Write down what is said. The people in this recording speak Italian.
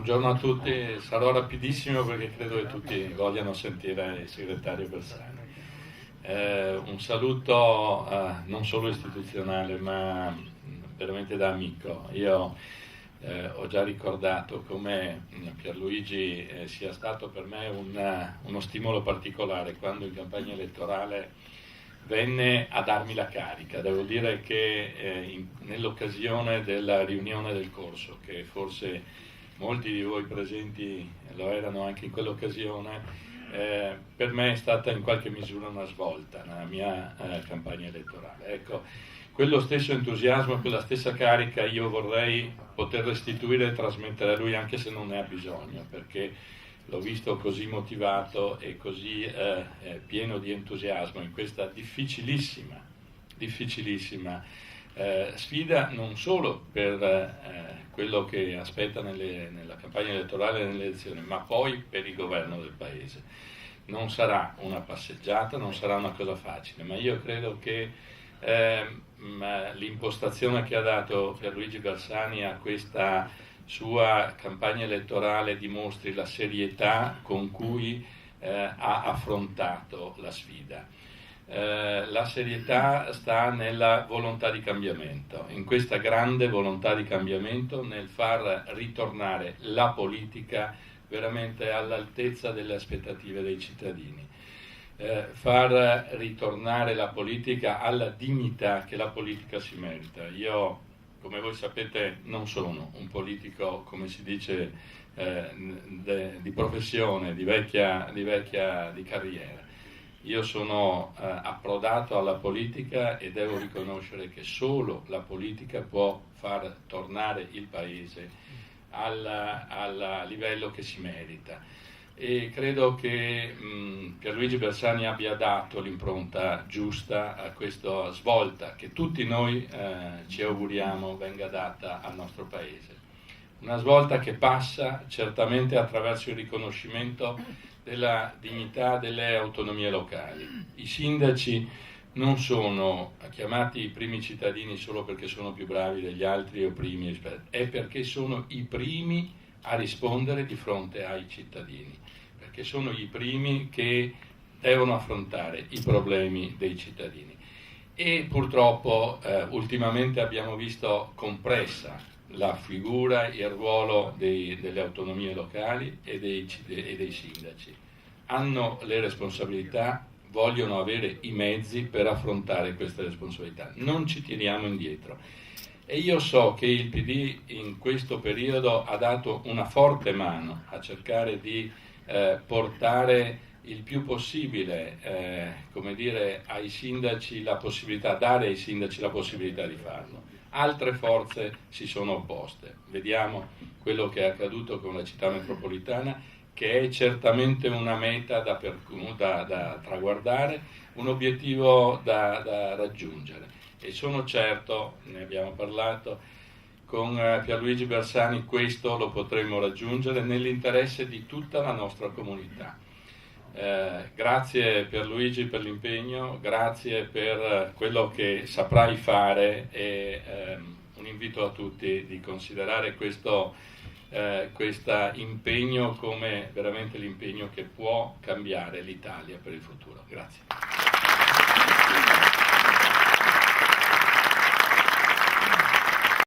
Buongiorno a tutti, sarò rapidissimo perché credo che tutti vogliano sentire il segretario Bersani. Un saluto non solo istituzionale ma veramente da amico. Io ho già ricordato come Pierluigi sia stato per me uno stimolo particolare quando in campagna elettorale venne a darmi la carica. Devo dire che nell'occasione della riunione del corso, che forse molti di voi presenti lo erano anche in quell'occasione, per me è stata in qualche misura una svolta nella mia campagna elettorale. Ecco, quello stesso entusiasmo, quella stessa carica io vorrei poter restituire e trasmettere a lui, anche se non ne ha bisogno, perché l'ho visto così motivato e così pieno di entusiasmo in questa difficilissima sfida, non solo per quello che aspetta nella campagna elettorale e nelle elezioni, ma poi per il governo del Paese. Non sarà una passeggiata, non sarà una cosa facile, ma io credo che l'impostazione che ha dato Pierluigi Bersani a questa sua campagna elettorale dimostri la serietà con cui ha affrontato la sfida. La serietà sta nella volontà di cambiamento, in questa grande volontà di cambiamento, nel far ritornare la politica veramente all'altezza delle aspettative dei cittadini, far ritornare la politica alla dignità che la politica si merita. Io, come voi sapete, non sono un politico, come si dice, di professione, di carriera. Io sono approdato alla politica e devo riconoscere che solo la politica può far tornare il Paese al livello che si merita. E credo che Pierluigi Bersani abbia dato l'impronta giusta a questa svolta che tutti noi ci auguriamo venga data al nostro Paese. Una svolta che passa certamente attraverso il riconoscimento della dignità delle autonomie locali. I sindaci non sono chiamati i primi cittadini solo perché sono più bravi degli altri o primi, è perché sono i primi a rispondere di fronte ai cittadini, perché sono i primi che devono affrontare i problemi dei cittadini. E purtroppo ultimamente abbiamo visto compressa la figura e il ruolo delle autonomie locali e dei sindaci. Hanno le responsabilità, vogliono avere i mezzi per affrontare queste responsabilità. Non ci tiriamo indietro. E io so che il PD in questo periodo ha dato una forte mano a cercare di portare il più possibile, ai sindaci la possibilità, dare ai sindaci la possibilità di farlo. Altre forze si sono opposte. Vediamo quello che è accaduto con la città metropolitana, che è certamente una meta da traguardare, un obiettivo da raggiungere. E sono certo, ne abbiamo parlato con Pierluigi Bersani, questo lo potremo raggiungere nell'interesse di tutta la nostra comunità. Grazie Pierluigi per l'impegno, grazie per quello che saprai fare e un invito a tutti di considerare questo impegno come veramente l'impegno che può cambiare l'Italia per il futuro. Grazie.